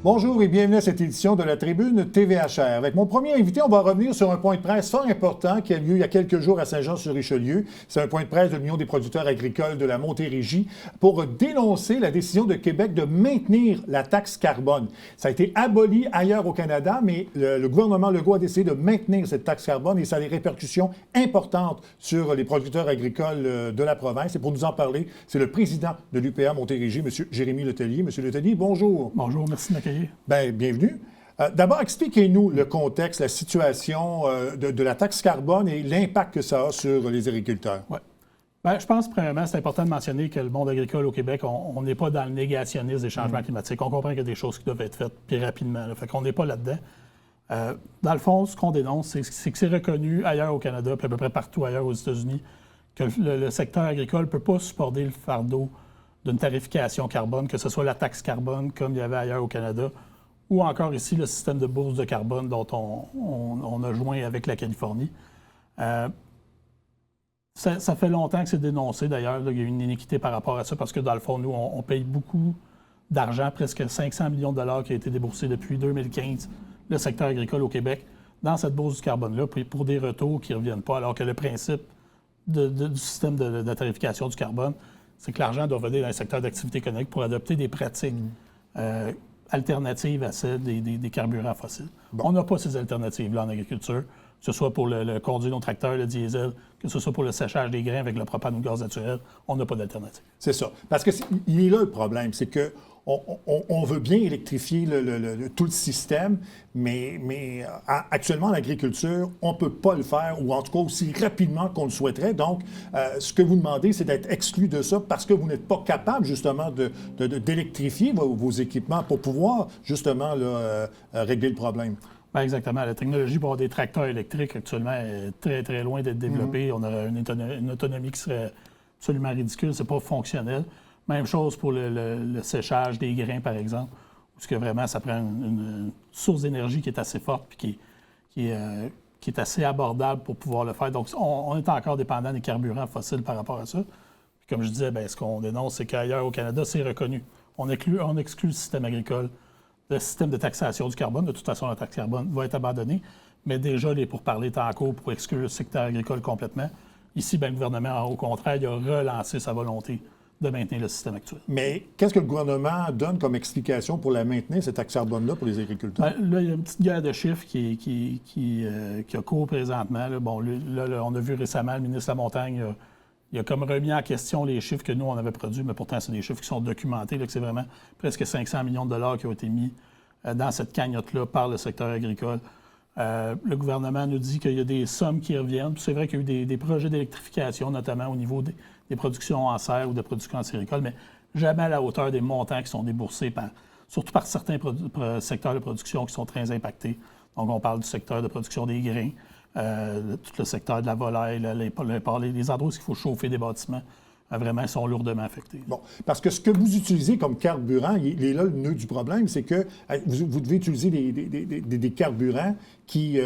Bonjour et bienvenue à cette édition de la Tribune TVHR. Avec mon premier invité, on va revenir sur un point de presse fort important qui a lieu il y a quelques jours à Saint-Jean-sur-Richelieu. C'est un point de presse de l'Union des producteurs agricoles de la Montérégie pour dénoncer la décision de Québec de maintenir la taxe carbone. Ça a été aboli ailleurs au Canada, mais le gouvernement Legault a décidé de maintenir cette taxe carbone et ça a des répercussions importantes sur les producteurs agricoles de la province. Et pour nous en parler, c'est le président de l'UPA Montérégie, M. Jérémy Letellier. M. Letellier, bonjour. Bonjour, merci de m'accueillir. Bien, bienvenue. D'abord, expliquez-nous le contexte, la situation de la taxe carbone et l'impact que ça a sur les agriculteurs. Oui. Bien, je pense, premièrement, c'est important de mentionner que le monde agricole au Québec, on n'est pas dans le négationnisme des changements climatiques. On comprend qu'il y a des choses qui doivent être faites plus rapidement. Là. Fait qu'on n'est pas là-dedans. Dans le fond, ce qu'on dénonce, c'est que c'est reconnu ailleurs au Canada, puis à peu près partout ailleurs aux États-Unis, que le secteur agricole ne peut pas supporter le fardeau d'une tarification carbone, que ce soit la taxe carbone comme il y avait ailleurs au Canada, ou encore ici le système de bourse de carbone dont on a joint avec la Californie. Ça fait longtemps que c'est dénoncé, d'ailleurs. Il y a une inéquité par rapport à ça, parce que dans le fond, nous, on paye beaucoup d'argent, presque 500 millions de dollars qui a été déboursé depuis 2015, le secteur agricole au Québec, dans cette bourse du carbone-là, pour des retours qui ne reviennent pas, alors que le principe du système de tarification du carbone, c'est que l'argent doit venir dans le secteur d'activité économique pour adopter des pratiques alternatives à celles des carburants fossiles. Bon. On n'a pas ces alternatives-là en agriculture, que ce soit pour le conduire nos tracteurs, le diesel, que ce soit pour le séchage des grains avec le propane ou le gaz naturel, on n'a pas d'alternative. C'est ça. Parce que il est là le problème, c'est que on veut bien électrifier tout le système, mais actuellement, en agriculture, on ne peut pas le faire, ou en tout cas aussi rapidement qu'on le souhaiterait. Donc, ce que vous demandez, c'est d'être exclu de ça parce que vous n'êtes pas capable, justement, d'électrifier vos équipements pour pouvoir, justement, là, régler le problème. Bien, exactement. La technologie pour avoir des tracteurs électriques, actuellement, est très, très loin d'être développée. On aurait une autonomie qui serait absolument ridicule. C'est pas fonctionnel. Même chose pour le séchage des grains, par exemple, où que vraiment, ça prend une source d'énergie qui est assez forte et qui est assez abordable pour pouvoir le faire. Donc, on est encore dépendant des carburants fossiles par rapport à ça. Puis, comme je disais, bien, ce qu'on dénonce, c'est qu'ailleurs au Canada, c'est reconnu. On exclut le système agricole, le système de taxation du carbone. De toute façon, la taxe carbone va être abandonnée. Mais déjà, les pourparlers est en cours pour exclure le secteur agricole complètement. Ici, bien, le gouvernement, au contraire, il a relancé sa volonté de maintenir le système actuel. Mais qu'est-ce que le gouvernement donne comme explication pour la maintenir, cette taxe carbone-là, pour les agriculteurs? Bien, là, il y a une petite guerre de chiffres qui a cours présentement. Là. Bon, là, on a vu récemment, le ministre Lamontagne, il a comme remis en question les chiffres que nous, on avait produits, mais pourtant, c'est des chiffres qui sont documentés, là, que c'est vraiment presque 500 millions de dollars qui ont été mis dans cette cagnotte-là par le secteur agricole. Le gouvernement nous dit qu'il y a des sommes qui reviennent. Puis c'est vrai qu'il y a eu des projets d'électrification, notamment au niveau des productions en serre ou de production en séricole, mais jamais à la hauteur des montants qui sont déboursés, surtout par certains secteurs de production qui sont très impactés. Donc, on parle du secteur de production des grains, tout le secteur de la volaille, les endroits où il faut chauffer des bâtiments. Vraiment, sont lourdement affectés. Bon, parce que ce que vous utilisez comme carburant, il est là le nœud du problème, c'est que vous devez utiliser des carburants qui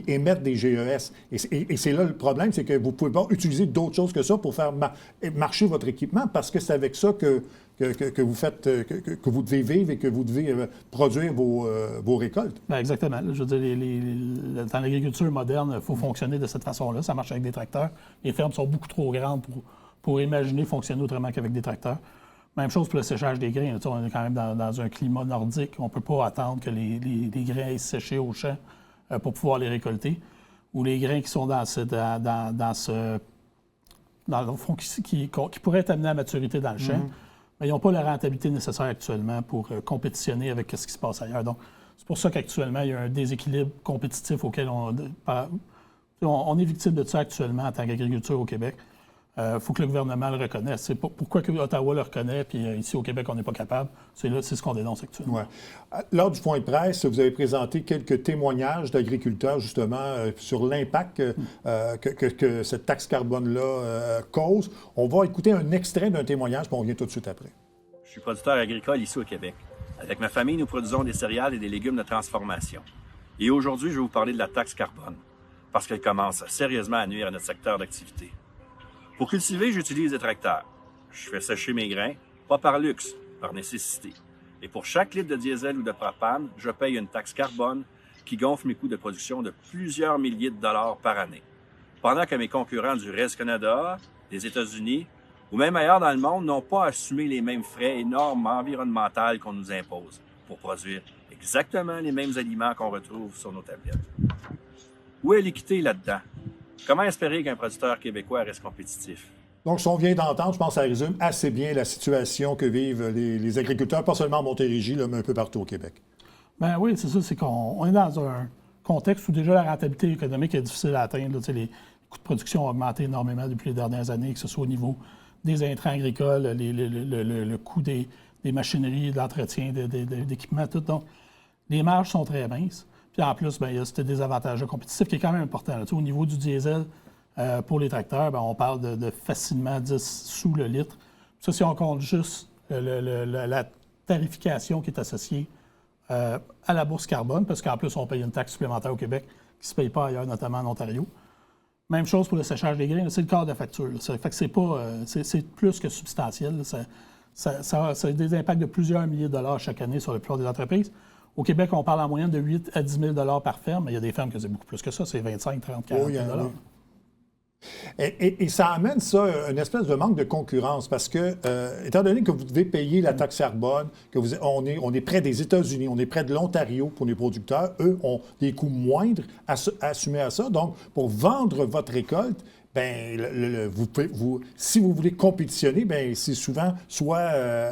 émettent des GES. Et c'est là le problème, c'est que vous ne pouvez pas utiliser d'autres choses que ça pour faire marcher votre équipement, parce que c'est avec ça que vous faites, que vous devez vivre et que vous devez produire vos récoltes. Bien, exactement. Je veux dire, dans l'agriculture moderne, il faut fonctionner de cette façon-là. Ça marche avec des tracteurs. Les fermes sont beaucoup trop grandes pour imaginer fonctionner autrement qu'avec des tracteurs. Même chose pour le séchage des grains. On est quand même dans un climat nordique. On ne peut pas attendre que les grains aillent sécher au champ pour pouvoir les récolter. Ou les grains qui sont dans le fond, qui pourraient être amenés à maturité dans le champ, mais ils n'ont pas la rentabilité nécessaire actuellement pour compétitionner avec ce qui se passe ailleurs. Donc, c'est pour ça qu'actuellement, il y a un déséquilibre compétitif auquel on est victime de ça actuellement en tant qu'agriculture au Québec. Il faut que le gouvernement le reconnaisse. C'est pourquoi que Ottawa le reconnaît, puis ici au Québec, on n'est pas capable. C'est ce qu'on dénonce actuellement. Ouais. Lors du point de presse, vous avez présenté quelques témoignages d'agriculteurs, justement, sur l'impact que cette taxe carbone-là cause. On va écouter un extrait d'un témoignage, puis on revient tout de suite après. Je suis producteur agricole ici au Québec. Avec ma famille, nous produisons des céréales et des légumes de transformation. Et aujourd'hui, je vais vous parler de la taxe carbone, parce qu'elle commence sérieusement à nuire à notre secteur d'activité. Pour cultiver, j'utilise des tracteurs. Je fais sécher mes grains, pas par luxe, par nécessité. Et pour chaque litre de diesel ou de propane, je paye une taxe carbone qui gonfle mes coûts de production de plusieurs milliers de dollars par année. Pendant que mes concurrents du reste du Canada, des États-Unis ou même ailleurs dans le monde n'ont pas assumé les mêmes frais et normes environnementales qu'on nous impose pour produire exactement les mêmes aliments qu'on retrouve sur nos tablettes. Où est l'équité là-dedans? Comment espérer qu'un producteur québécois reste compétitif? Donc, ce qu'on vient d'entendre, je pense que ça résume assez bien la situation que vivent les agriculteurs, pas seulement à Montérégie, là, mais un peu partout au Québec. Ben oui, c'est ça, c'est qu'on est dans un contexte où déjà la rentabilité économique est difficile à atteindre. Là, les coûts de production ont augmenté énormément depuis les dernières années, que ce soit au niveau des intrants agricoles, le coût des machineries, de l'entretien, d'équipements, tout. Donc, les marges sont très minces. Puis en plus, il y a ce désavantage compétitif qui est quand même important. Là. Au niveau du diesel, pour les tracteurs, on parle de facilement 10 sous le litre. Ça, si on compte juste la tarification qui est associée à la bourse carbone, parce qu'en plus, on paye une taxe supplémentaire au Québec qui ne se paye pas ailleurs, notamment en Ontario. Même chose pour le séchage des grains, c'est le quart de la facture. Ça fait que c'est plus que substantiel. Ça a des impacts de plusieurs milliers de dollars chaque année sur le plupart des entreprises. Au Québec, on parle en moyenne de 8 à 10 000 par ferme, mais il y a des fermes qui font beaucoup plus que ça, c'est 25, 30, 40 000 oui. Et ça amène ça, une espèce de manque de concurrence, parce que, étant donné que vous devez payer la taxe carbone, on est près des États-Unis, on est près de l'Ontario pour les producteurs, eux ont des coûts moindres assumés à ça. Donc, pour vendre votre récolte, si vous voulez compétitionner, c'est souvent soit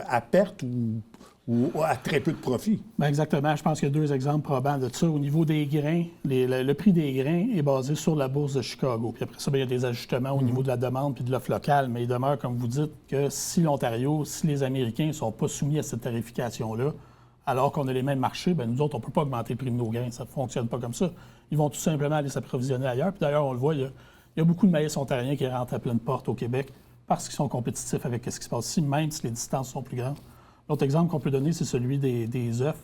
à perte ou à très peu de profit. Exactement. Je pense qu'il y a deux exemples probants de ça. Au niveau des grains, le prix des grains est basé sur la bourse de Chicago. Puis après ça, il y a des ajustements au niveau de la demande puis de l'offre locale. Mais il demeure, comme vous dites, que si l'Ontario, si les Américains ne sont pas soumis à cette tarification-là, alors qu'on a les mêmes marchés, nous autres, on ne peut pas augmenter le prix de nos grains. Ça ne fonctionne pas comme ça. Ils vont tout simplement aller s'approvisionner ailleurs. Puis d'ailleurs, on le voit, il y a beaucoup de maïs ontarien qui rentrent à pleine porte au Québec parce qu'ils sont compétitifs avec ce qui se passe ici, même si les distances sont plus grandes. L'autre exemple qu'on peut donner, c'est celui des œufs,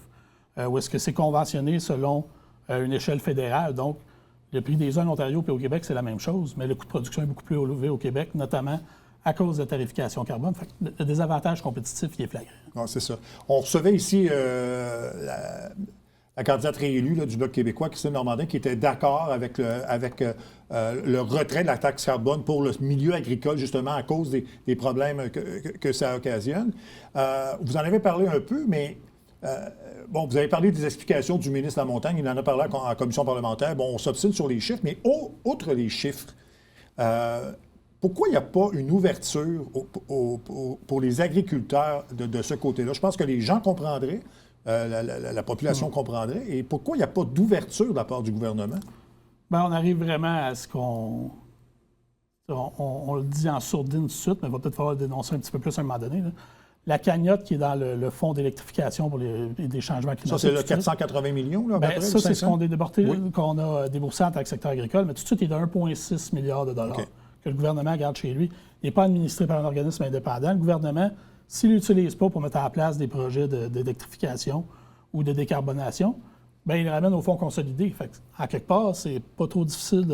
où est-ce que c'est conventionné selon une échelle fédérale. Donc, le prix des œufs en Ontario et au Québec, c'est la même chose, mais le coût de production est beaucoup plus élevé au Québec, notamment à cause de la tarification carbone. Fait que le désavantage compétitif, il est flagrant. Non, c'est ça. On recevait ici la candidate réélue du Bloc québécois, Christine Normandin, qui était d'accord avec le retrait de la taxe carbone pour le milieu agricole, justement, à cause des problèmes que ça occasionne. Vous en avez parlé un peu, mais vous avez parlé des explications du ministre Lamontagne, il en a parlé en commission parlementaire. Bon, on s'obstine sur les chiffres, mais outre les chiffres, pourquoi il n'y a pas une ouverture pour les agriculteurs de ce côté-là? Je pense que les gens comprendraient. La population comprendrait. Et pourquoi il n'y a pas d'ouverture de la part du gouvernement? On arrive vraiment à ce qu'on... On le dit en sourdine tout de suite, mais il va peut-être falloir le dénoncer un petit peu plus à un moment donné. Là. La cagnotte qui est dans le fonds d'électrification pour des changements climatiques. Ça, c'est le 480 millions, là, à peu près, ça, c'est ce qu'on a déboursé en taxe secteur agricole, mais tout de suite, il est de 1,6 milliard de dollars que le gouvernement garde chez lui. Il n'est pas administré par un organisme indépendant. Le gouvernement, s'il ne l'utilise pas pour mettre en place des projets d'électrification ou de décarbonation, il le ramène au fonds consolidé. Fait que, en quelque part, c'est pas trop difficile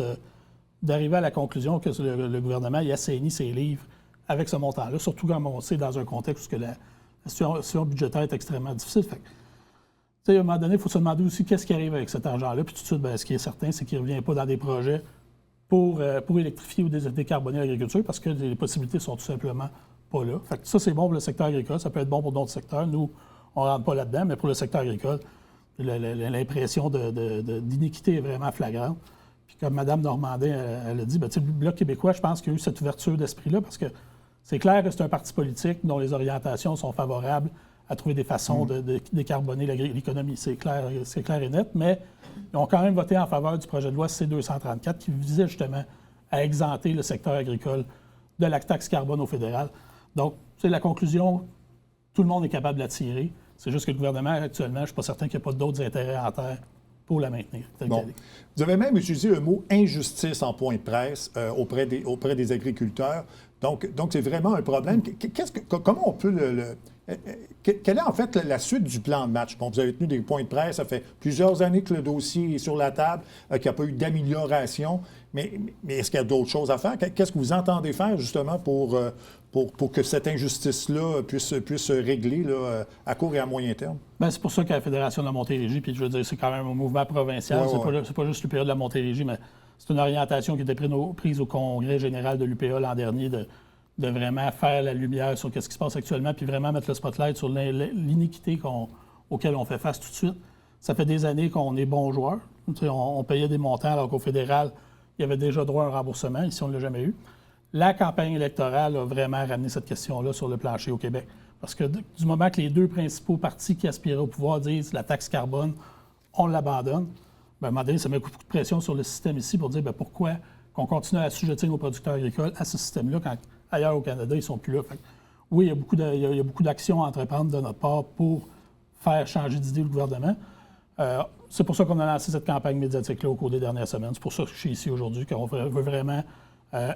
d'arriver à la conclusion que le gouvernement il assainit ses livres avec ce montant-là, surtout quand on sait dans un contexte où la situation budgétaire est extrêmement difficile. Fait que, à un moment donné, il faut se demander aussi qu'est-ce qui arrive avec cet argent-là. Puis tout de suite, ce qui est certain, c'est qu'il ne revient pas dans des projets pour électrifier ou décarboner l'agriculture parce que les possibilités sont tout simplement pas là. Fait que ça, c'est bon pour le secteur agricole. Ça peut être bon pour d'autres secteurs. Nous, on ne rentre pas là-dedans, mais pour le secteur agricole, l'impression d'iniquité est vraiment flagrante. Puis comme Mme Normandin, elle a dit, le Bloc québécois, je pense qu'il y a eu cette ouverture d'esprit-là parce que c'est clair que c'est un parti politique dont les orientations sont favorables à trouver des façons de décarboner l'économie. C'est clair et net, mais ils ont quand même voté en faveur du projet de loi C-234 qui visait justement à exempter le secteur agricole de la taxe carbone au fédéral. Donc, c'est la conclusion, tout le monde est capable de la tirer. C'est juste que le gouvernement, actuellement, je ne suis pas certain qu'il n'y a pas d'autres intérêts en terre pour la maintenir. Bon. Vous avez même utilisé le mot « injustice » en point de presse auprès des agriculteurs. Donc c'est vraiment un problème. Comment on peut Quelle est en fait la suite du plan de match? Bon, vous avez tenu des points de presse, ça fait plusieurs années que le dossier est sur la table, qu'il n'y a pas eu d'amélioration, mais est-ce qu'il y a d'autres choses à faire? Qu'est-ce que vous entendez faire justement pour que cette injustice-là puisse régler là, à court et à moyen terme? Bien, c'est pour ça que la Fédération de la Montérégie, puis je veux dire, c'est quand même un mouvement provincial, c'est pas juste l'UPA de la Montérégie, mais c'est une orientation qui était prise au Congrès général de l'UPA l'an dernier de vraiment faire la lumière sur ce qui se passe actuellement, puis vraiment mettre le spotlight sur l'iniquité auquel on fait face tout de suite. Ça fait des années qu'on est bons joueurs. On payait des montants alors qu'au fédéral, il y avait déjà droit à un remboursement. Ici, on ne l'a jamais eu. La campagne électorale a vraiment ramené cette question-là sur le plancher au Québec. Parce que du moment que les deux principaux partis qui aspiraient au pouvoir disent la taxe carbone, on l'abandonne, bien, à un moment donné, ça met beaucoup de pression sur le système ici pour dire bien, pourquoi qu'on continue à assujettir nos producteurs agricoles à ce système-là quand ailleurs au Canada, ils ne sont plus là. Fait que, oui, il y a beaucoup d'actions à entreprendre de notre part pour faire changer d'idée le gouvernement. C'est pour ça qu'on a lancé cette campagne médiatique-là au cours des dernières semaines. C'est pour ça que je suis ici aujourd'hui, qu'on veut vraiment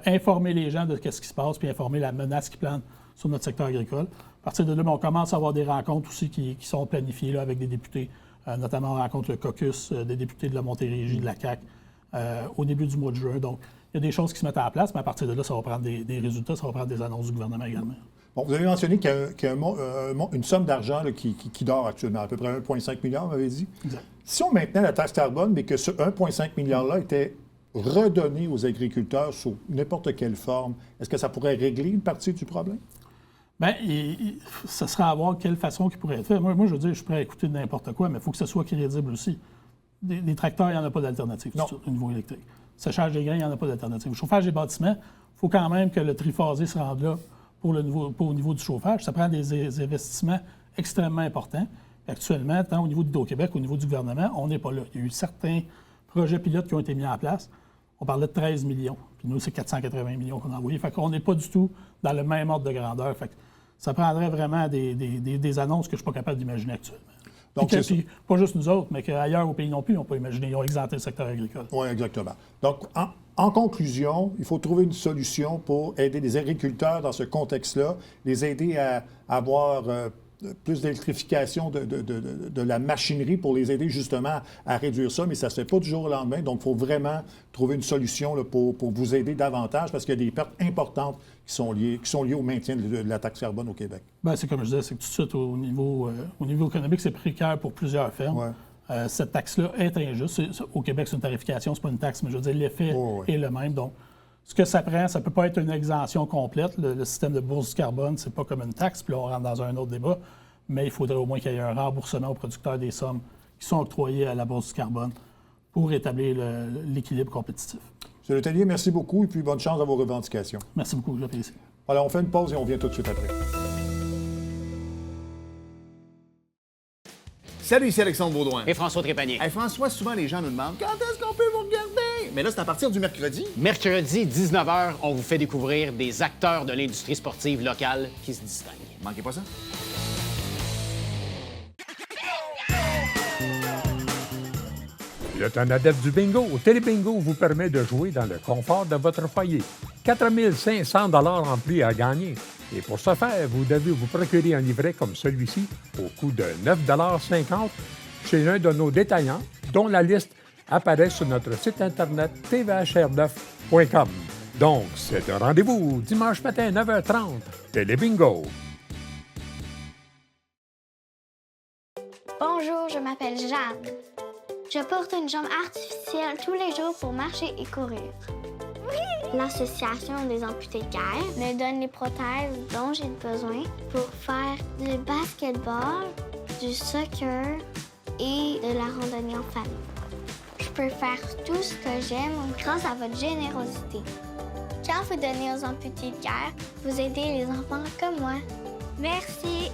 informer les gens de ce qui se passe puis informer la menace qui plane sur notre secteur agricole. À partir de là, on commence à avoir des rencontres aussi qui sont planifiées là, avec des députés. Notamment, on rencontre le caucus des députés de la Montérégie, de la CAQ, au début du mois de juin. Donc, il y a des choses qui se mettent en place, mais à partir de là, ça va prendre des résultats, ça va prendre des annonces du gouvernement également. Bon, vous avez mentionné qu'il y a une somme d'argent là, qui dort actuellement, à peu près 1,5 milliard, vous m'avez dit. Exact. Si on maintenait la taxe carbone, mais que ce 1,5 milliard-là était redonné aux agriculteurs sous n'importe quelle forme, est-ce que ça pourrait régler une partie du problème? Bien, ça serait à voir quelle façon qui pourrait être fait. Moi, je veux dire, je suis prêt à écouter n'importe quoi, mais il faut que ce soit crédible aussi. Des tracteurs, il n'y en a pas d'alternative au niveau électrique. Séchage des grains, il n'y en a pas d'alternative. Le chauffage des bâtiments, il faut quand même que le triphasé se rende là pour au niveau du chauffage. Ça prend des investissements extrêmement importants. Et actuellement, tant au niveau d'Hydro-Québec qu'au niveau du gouvernement, on n'est pas là. Il y a eu certains projets pilotes qui ont été mis en place. On parlait de 13 millions. Puis nous, c'est 480 millions qu'on a envoyés. Fait qu'on n'est pas du tout dans le même ordre de grandeur. Fait que ça prendrait vraiment des annonces que je ne suis pas capable d'imaginer actuellement. Donc, puis, pas juste nous autres, mais qu'ailleurs au pays non plus, ils n'ont pas imaginé. Ils ont exempté le secteur agricole. Oui, exactement. Donc, en conclusion, il faut trouver une solution pour aider les agriculteurs dans ce contexte-là, les aider à avoir plus d'électrification de la machinerie pour les aider justement à réduire ça, mais ça ne se fait pas du jour au lendemain. Donc, il faut vraiment trouver une solution là, pour vous aider davantage parce qu'il y a des pertes importantes qui sont liées au maintien de la taxe carbone au Québec. Bien, c'est comme je disais, c'est que tout de suite, au niveau économique, c'est précaire pour plusieurs fermes. Ouais. Cette taxe-là est injuste. Au Québec, c'est une tarification, c'est pas une taxe, mais je veux dire, l'effet est le même. Donc, ce que ça prend, ça ne peut pas être une exemption complète. Le système de bourse du carbone, c'est pas comme une taxe, puis là, on rentre dans un autre débat, mais il faudrait au moins qu'il y ait un remboursement aux producteurs des sommes qui sont octroyées à la bourse du carbone pour rétablir l'équilibre compétitif. M. Letellier, merci beaucoup et puis bonne chance à vos revendications. Merci beaucoup, j'apprécie. Voilà, on fait une pause et on vient tout de suite après. Salut, ici Alexandre Baudouin. Et François Trépanier. Hey, François, souvent les gens nous demandent quand est-ce qu'on peut vous regarder? Mais là, c'est à partir du mercredi. Mercredi, 19h, on vous fait découvrir des acteurs de l'industrie sportive locale qui se distinguent. Manquez pas ça. Le temps adepte du bingo, Télébingo vous permet de jouer dans le confort de votre foyer. 4 500 $ en prix à gagner. Et pour ce faire, vous devez vous procurer un livret comme celui-ci au coût de 9,50 $ chez l'un de nos détaillants, dont la liste apparaît sur notre site internet tvhr9.com. Donc, c'est un rendez-vous dimanche matin 9h30. Télébingo. Bonjour, je m'appelle Jeanne. Je porte une jambe artificielle tous les jours pour marcher et courir. L'Association des amputés de guerre me donne les prothèses dont j'ai besoin pour faire du basketball, du soccer et de la randonnée en famille. Je peux faire tout ce que j'aime grâce à votre générosité. Quand vous donnez aux amputés de guerre, vous aidez les enfants comme moi. Merci!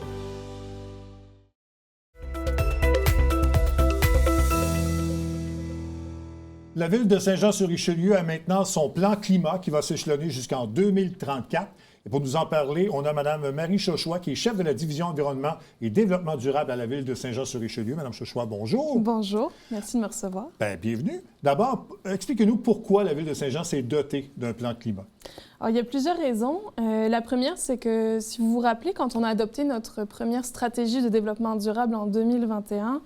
La ville de Saint-Jean-sur-Richelieu a maintenant son plan climat qui va s'échelonner jusqu'en 2034. Et pour nous en parler, on a Mme Marie Chauchois, qui est chef de la division environnement et développement durable à la ville de Saint-Jean-sur-Richelieu. Mme Chauchois, bonjour. Bonjour, merci de me recevoir. Bien, bienvenue. D'abord, expliquez-nous pourquoi la ville de Saint-Jean s'est dotée d'un plan climat. Alors, il y a plusieurs raisons. La première, c'est que, si vous vous rappelez, quand on a adopté notre première stratégie de développement durable en 2021,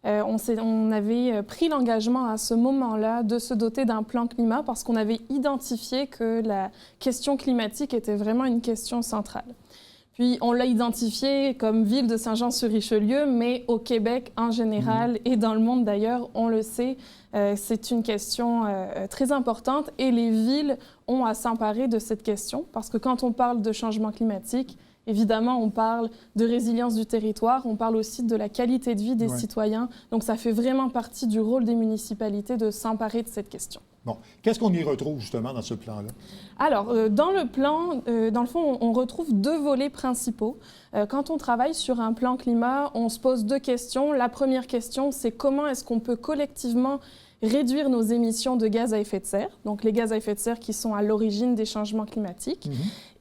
on avait pris l'engagement à ce moment-là de se doter d'un plan climat parce qu'on avait identifié que la question climatique était vraiment une question centrale. Puis, on l'a identifié comme ville de Saint-Jean-sur-Richelieu, mais au Québec en général et dans le monde d'ailleurs, on le sait, c'est une question très importante et les villes ont à s'emparer de cette question parce que quand on parle de changement climatique, évidemment, on parle de résilience du territoire, on parle aussi de la qualité de vie des citoyens. Donc, ça fait vraiment partie du rôle des municipalités de s'emparer de cette question. Bon. Qu'est-ce qu'on y retrouve justement dans ce plan-là? Alors, dans le plan, dans le fond, on retrouve deux volets principaux. Quand on travaille sur un plan climat, on se pose deux questions. La première question, c'est comment est-ce qu'on peut collectivement réduire nos émissions de gaz à effet de serre, donc les gaz à effet de serre qui sont à l'origine des changements climatiques.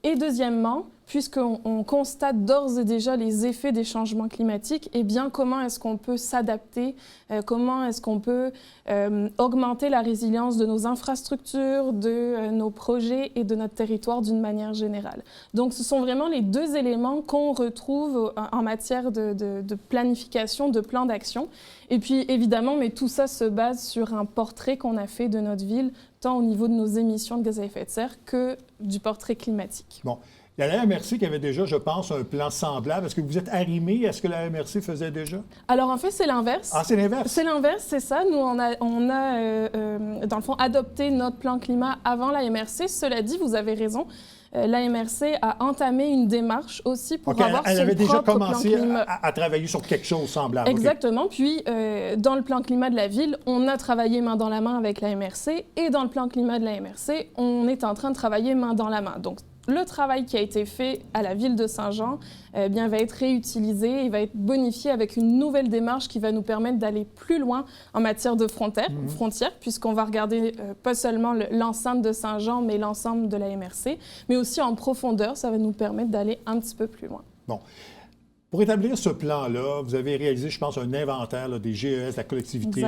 Et deuxièmement, puisqu'on constate d'ores et déjà les effets des changements climatiques, eh bien, comment est-ce qu'on peut s'adapter, comment est-ce qu'on peut augmenter la résilience de nos infrastructures, de nos projets et de notre territoire d'une manière générale. Donc, ce sont vraiment les deux éléments qu'on retrouve en matière de planification, de plan d'action. Et puis, évidemment, mais tout ça se base sur un portrait qu'on a fait de notre ville, tant au niveau de nos émissions de gaz à effet de serre que du portrait climatique. Bon. Il y a la MRC qui avait déjà, je pense, un plan semblable. Est-ce que vous êtes arrimé à ce que la MRC faisait déjà? Alors, en fait, c'est l'inverse. Ah, c'est l'inverse? C'est l'inverse, c'est ça. Nous, on a dans le fond, adopté notre plan climat avant la MRC. Cela dit, vous avez raison. La MRC a entamé une démarche aussi pour avoir son propre plan climat. Elle avait déjà commencé à travailler sur quelque chose semblable. Exactement. Puis, dans le plan climat de la ville, on a travaillé main dans la main avec la MRC. Et dans le plan climat de la MRC, on est en train de travailler main dans la main. Donc, le travail qui a été fait à la ville de Saint-Jean bien, va être réutilisé et va être bonifié avec une nouvelle démarche qui va nous permettre d'aller plus loin en matière de frontières, puisqu'on va regarder pas seulement l'enceinte de Saint-Jean, mais l'ensemble de la MRC, mais aussi en profondeur, ça va nous permettre d'aller un petit peu plus loin. Bon. Pour établir ce plan-là, vous avez réalisé, je pense, un inventaire là, des GES de la collectivité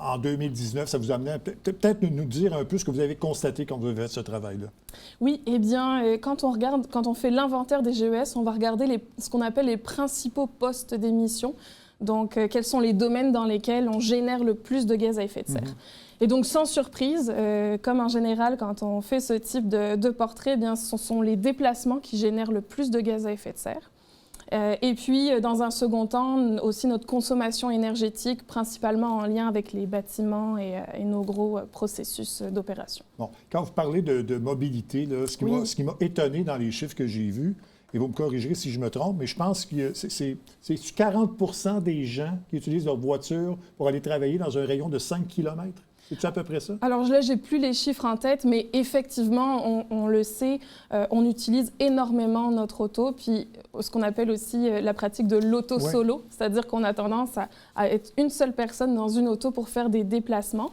en 2019. Ça vous a amené à peut-être nous dire un peu ce que vous avez constaté quand vous avez fait ce travail-là. Oui, eh bien, quand on fait l'inventaire des GES, on va regarder ce qu'on appelle les principaux postes d'émission. Donc, quels sont les domaines dans lesquels on génère le plus de gaz à effet de serre. Et donc, sans surprise, comme en général, quand on fait ce type de portrait, eh bien, ce sont les déplacements qui génèrent le plus de gaz à effet de serre. Et puis, dans un second temps, aussi notre consommation énergétique, principalement en lien avec les bâtiments et nos gros processus d'opération. Bon, quand vous parlez de mobilité, là, ce qui m'a étonné dans les chiffres que j'ai vus, et vous me corrigerez si je me trompe, mais je pense que c'est 40 % des gens qui utilisent leur voiture pour aller travailler dans un rayon de 5 km. C'est à peu près ça? Alors là, je n'ai plus les chiffres en tête, mais effectivement, on le sait, on utilise énormément notre auto, puis ce qu'on appelle aussi la pratique de l'auto-solo, c'est-à-dire qu'on a tendance à être une seule personne dans une auto pour faire des déplacements.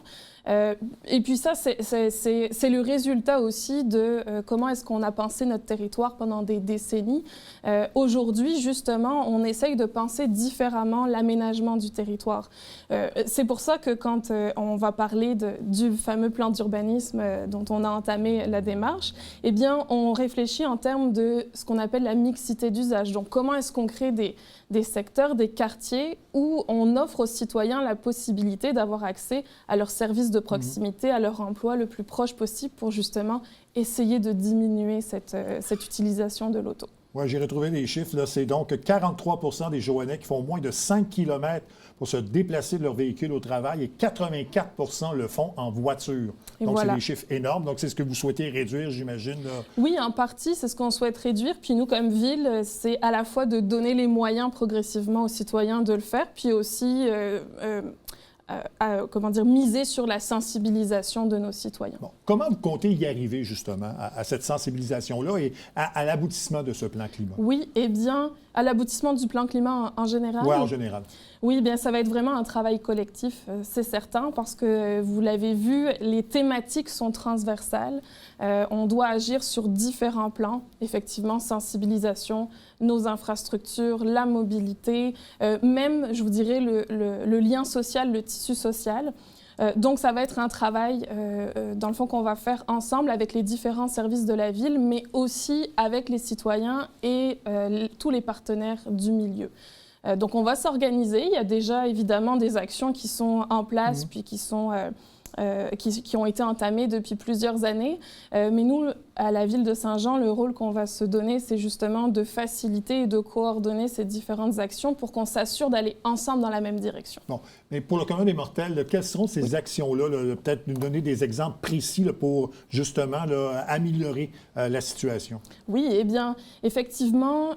Et puis ça, c'est le résultat aussi de comment est-ce qu'on a pensé notre territoire pendant des décennies. Aujourd'hui, justement, on essaye de penser différemment l'aménagement du territoire. C'est pour ça que quand on va parler du fameux plan d'urbanisme dont on a entamé la démarche, eh bien, on réfléchit en termes de ce qu'on appelle la mixité d'usage. Donc, comment est-ce qu'on crée des secteurs, des quartiers où on offre aux citoyens la possibilité d'avoir accès à leurs services de proximité, à leur emploi le plus proche possible pour justement essayer de diminuer cette utilisation de l'auto. Oui, j'ai retrouvé les chiffres. Là. C'est donc 43 % des Joannais qui font moins de 5 km pour se déplacer de leur véhicule au travail et 84 % le font en voiture. Donc, voilà. C'est des chiffres énormes. Donc, c'est ce que vous souhaitez réduire, j'imagine. Là. Oui, en partie, c'est ce qu'on souhaite réduire. Puis nous, comme ville, c'est à la fois de donner les moyens progressivement aux citoyens de le faire, puis aussi miser sur la sensibilisation de nos citoyens. Bon. Comment vous comptez y arriver, justement, à cette sensibilisation-là et à l'aboutissement de ce plan climat? Oui, eh bien, à l'aboutissement du plan climat en général? Oui, en général. Oui, bien, ça va être vraiment un travail collectif, c'est certain, parce que vous l'avez vu, les thématiques sont transversales. On doit agir sur différents plans, effectivement, sensibilisation, nos infrastructures, la mobilité, même, je vous dirais, le lien social, le tissu social. Donc, ça va être un travail, dans le fond, qu'on va faire ensemble avec les différents services de la ville, mais aussi avec les citoyens et tous les partenaires du milieu. Donc, on va s'organiser. Il y a déjà, évidemment, des actions qui sont en place, puis qui ont été entamées depuis plusieurs années. Mais nous, à la Ville de Saint-Jean, le rôle qu'on va se donner, c'est justement de faciliter et de coordonner ces différentes actions pour qu'on s'assure d'aller ensemble dans la même direction. Bon, mais pour le commun des mortels, là, quelles seront ces actions-là? Peut-être nous donner des exemples précis là, pour justement là, améliorer la situation. Oui, eh bien, effectivement,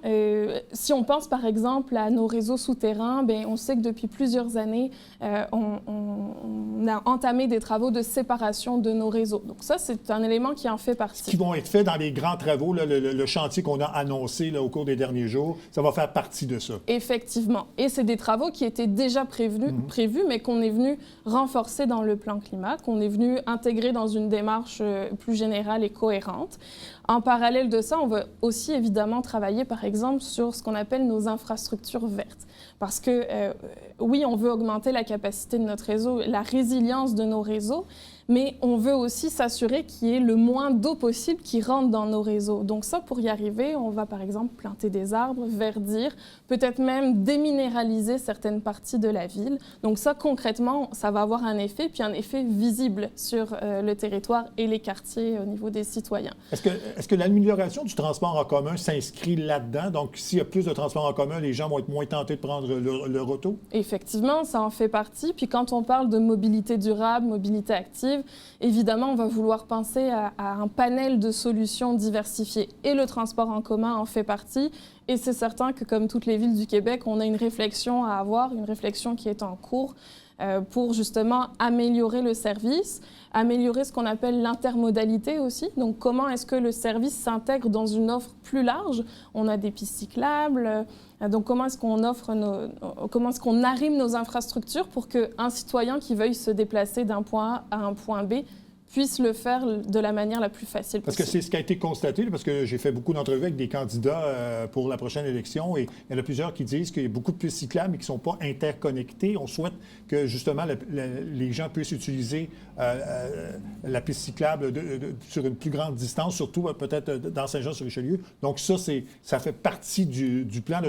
si on pense par exemple à nos réseaux souterrains, bien, on sait que depuis plusieurs années, on a entamé des travaux de séparation de nos réseaux. Donc ça, c'est un élément qui en fait partie. Qui vont être faits dans les grands travaux, là, le chantier qu'on a annoncé là, au cours des derniers jours, ça va faire partie de ça. Effectivement. Et c'est des travaux qui étaient déjà prévus, mais qu'on est venu renforcer dans le plan climat, qu'on est venu intégrer dans une démarche plus générale et cohérente. En parallèle de ça, on va aussi évidemment travailler, par exemple, sur ce qu'on appelle nos infrastructures vertes. Parce que, oui, on veut augmenter la capacité de notre réseau, la résilience de nos réseaux, mais on veut aussi s'assurer qu'il y ait le moins d'eau possible qui rentre dans nos réseaux. Donc ça, pour y arriver, on va par exemple planter des arbres, verdir, peut-être même déminéraliser certaines parties de la ville. Donc ça, concrètement, ça va avoir un effet, puis un effet visible sur le territoire et les quartiers au niveau des citoyens. Est-ce que l'amélioration du transport en commun s'inscrit là-dedans? Donc, s'il y a plus de transport en commun, les gens vont être moins tentés de prendre leur auto? Effectivement, ça en fait partie. Puis quand on parle de mobilité durable, mobilité active, évidemment, on va vouloir penser à un panel de solutions diversifiées. Et le transport en commun en fait partie. Et c'est certain que, comme toutes les villes du Québec, on a une réflexion à avoir, une réflexion qui est en cours pour justement améliorer le service, améliorer ce qu'on appelle l'intermodalité aussi. Donc, comment est-ce que le service s'intègre dans une offre plus large? On a des pistes cyclables. Donc, comment est-ce qu'on arrime nos infrastructures pour qu'un citoyen qui veuille se déplacer d'un point A à un point B puisse le faire de la manière la plus facile possible. Parce que c'est ce qui a été constaté, parce que j'ai fait beaucoup d'entrevues avec des candidats pour la prochaine élection, et il y en a plusieurs qui disent qu'il y a beaucoup de pistes cyclables mais qui ne sont pas interconnectées. On souhaite que, justement, les gens puissent utiliser la piste cyclable sur une plus grande distance, surtout peut-être dans Saint-Jean-sur-Richelieu. Donc ça fait partie du plan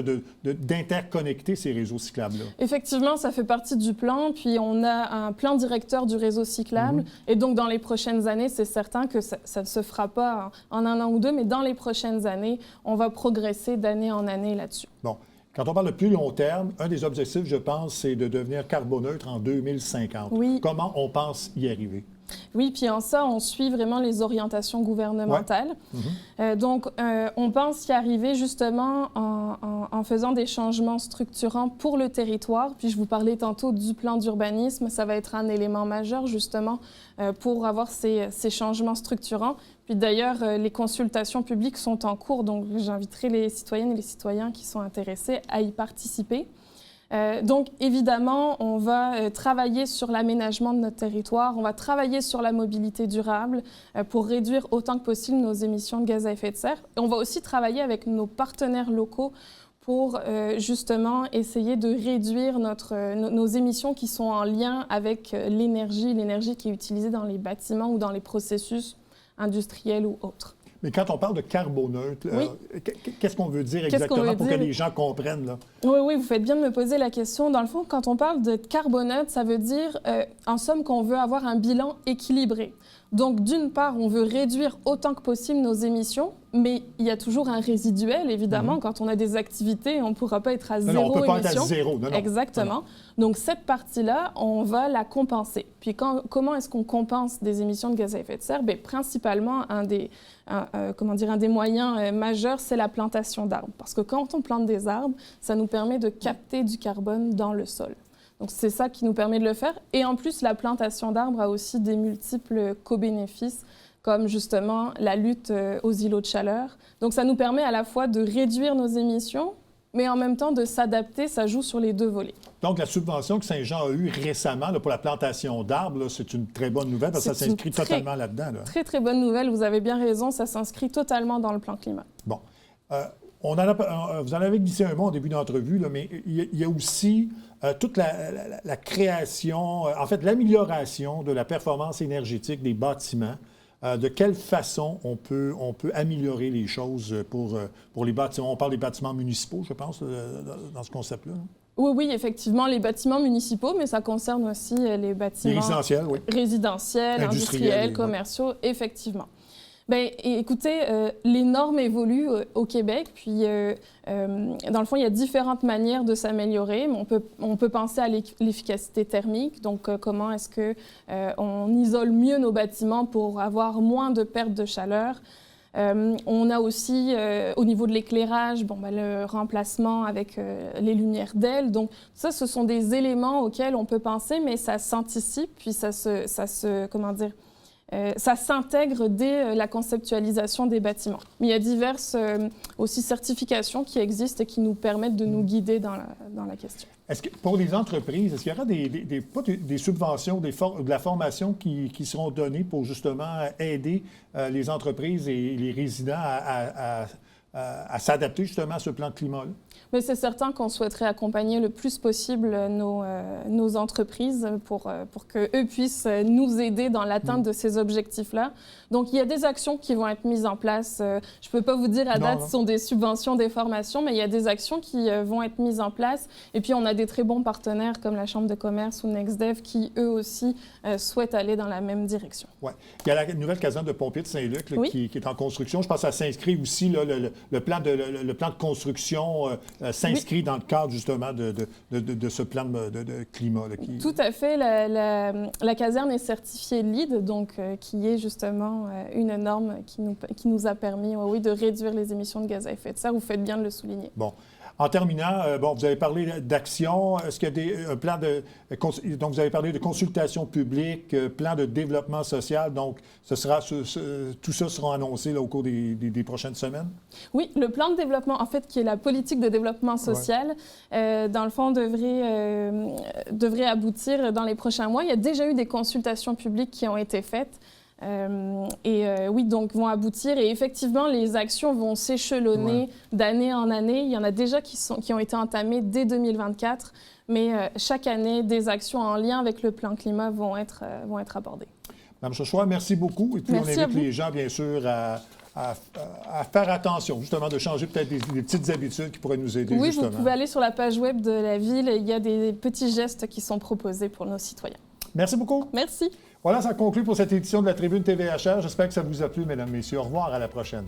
d'interconnecter ces réseaux cyclables-là. Effectivement, ça fait partie du plan, puis on a un plan directeur du réseau cyclable, et donc dans les prochaines années, c'est certain que ça ne se fera pas en un an ou deux, mais dans les prochaines années, on va progresser d'année en année là-dessus. Bon. Quand on parle de plus long terme, un des objectifs, je pense, c'est de devenir carboneutre en 2050. Oui. Comment on pense y arriver? Oui, puis en ça, on suit vraiment les orientations gouvernementales. Ouais. Donc, on pense y arriver justement en faisant des changements structurants pour le territoire. Puis je vous parlais tantôt du plan d'urbanisme. Ça va être un élément majeur justement pour avoir ces changements structurants. Puis d'ailleurs, les consultations publiques sont en cours. Donc, j'inviterai les citoyennes et les citoyens qui sont intéressés à y participer. Donc, évidemment, on va travailler sur l'aménagement de notre territoire, on va travailler sur la mobilité durable pour réduire autant que possible nos émissions de gaz à effet de serre. Et on va aussi travailler avec nos partenaires locaux pour justement essayer de réduire nos émissions qui sont en lien avec l'énergie qui est utilisée dans les bâtiments ou dans les processus industriels ou autres. Mais quand on parle de carboneutre, oui. Qu'est-ce qu'on veut dire exactement pour que les gens comprennent? Là? Oui, vous faites bien de me poser la question. Dans le fond, quand on parle de carboneutre, ça veut dire, en somme, qu'on veut avoir un bilan équilibré. Donc, d'une part, on veut réduire autant que possible nos émissions, mais il y a toujours un résiduel, évidemment. Quand on a des activités, on ne pourra pas être à zéro émission. On ne peut pas être à zéro. Non. Exactement. Non. Donc, cette partie-là, on va la compenser. Puis, comment est-ce qu'on compense des émissions de gaz à effet de serre? Bien, principalement, un des moyens majeurs, c'est la plantation d'arbres. Parce que quand on plante des arbres, ça nous permet de capter du carbone dans le sol. Donc c'est ça qui nous permet de le faire. Et en plus, la plantation d'arbres a aussi des multiples co-bénéfices, comme justement la lutte aux îlots de chaleur. Donc ça nous permet à la fois de réduire nos émissions, mais en même temps de s'adapter, ça joue sur les deux volets. Donc la subvention que Saint-Jean a eue récemment là, pour la plantation d'arbres, là, c'est une très bonne nouvelle parce que ça s'inscrit totalement là-dedans. Là. Très, très bonne nouvelle. Vous avez bien raison, ça s'inscrit totalement dans le plan climat. Bon. Vous en avez glissé un mot au début d'entrevue, là, mais il y a aussi toute la création, en fait, l'amélioration de la performance énergétique des bâtiments. De quelle façon on peut améliorer les choses pour les bâtiments? On parle des bâtiments municipaux, je pense, dans ce concept-là. Oui, effectivement, les bâtiments municipaux, mais ça concerne aussi les bâtiments résidentiels, oui. Résidentiels, industriels, commerciaux, effectivement. Bien, écoutez, les normes évoluent au Québec, puis dans le fond, il y a différentes manières de s'améliorer. On peut penser à l'efficacité thermique, donc comment est-ce qu'on isole mieux nos bâtiments pour avoir moins de pertes de chaleur. On a aussi, au niveau de l'éclairage, le remplacement avec les lumières d'aile. Donc ça, ce sont des éléments auxquels on peut penser, mais ça s'anticipe, puis ça s'intègre dès la conceptualisation des bâtiments. Mais il y a diverses aussi certifications qui existent et qui nous permettent de nous guider dans la question. Est-ce que pour les entreprises, est-ce qu'il y aura des subventions, de la formation qui seront données pour justement aider les entreprises et les résidents à s'adapter justement à ce plan de climat-là? Mais c'est certain qu'on souhaiterait accompagner le plus possible nos entreprises pour qu'eux puissent nous aider dans l'atteinte de ces objectifs-là. Donc, il y a des actions qui vont être mises en place. Je ne peux pas vous dire à date si ce sont des subventions, des formations, mais il y a des actions qui vont être mises en place. Et puis, on a des très bons partenaires comme la Chambre de commerce ou NextDev qui, eux aussi, souhaitent aller dans la même direction. Oui. Il y a la nouvelle caserne de pompiers de Saint-Luc là, qui est en construction. Je pense que ça s'inscrit aussi, là, le plan de construction s'inscrit dans le cadre justement de ce plan de climat. Là, Tout à fait. La caserne est certifiée LEED, donc qui est justement une norme qui nous a permis de réduire les émissions de gaz à effet de serre. Vous faites bien de le souligner. Bon. En terminant, vous avez parlé d'action. Est-ce qu'il y a un plan de... Donc, vous avez parlé de consultation publique, plan de développement social. Donc, tout ça sera annoncé là, au cours des prochaines semaines? Oui, le plan de développement, en fait, qui est la politique de développement social, dans le fond, devrait aboutir dans les prochains mois. Il y a déjà eu des consultations publiques qui ont été faites. Oui, donc vont aboutir. Et effectivement, les actions vont s'échelonner d'année en année. Il y en a déjà qui ont été entamées dès 2024. Mais chaque année, des actions en lien avec le plan climat vont être abordées. Mme Chauchois, merci beaucoup. Et puis, on invite les gens, bien sûr, à faire attention, justement, de changer peut-être des petites habitudes qui pourraient nous aider. Oui, justement. Vous pouvez aller sur la page web de la Ville. Il y a des petits gestes qui sont proposés pour nos citoyens. Merci beaucoup. Merci. Voilà, ça conclut pour cette édition de la Tribune TVHR. J'espère que ça vous a plu, mesdames, messieurs. Au revoir, à la prochaine.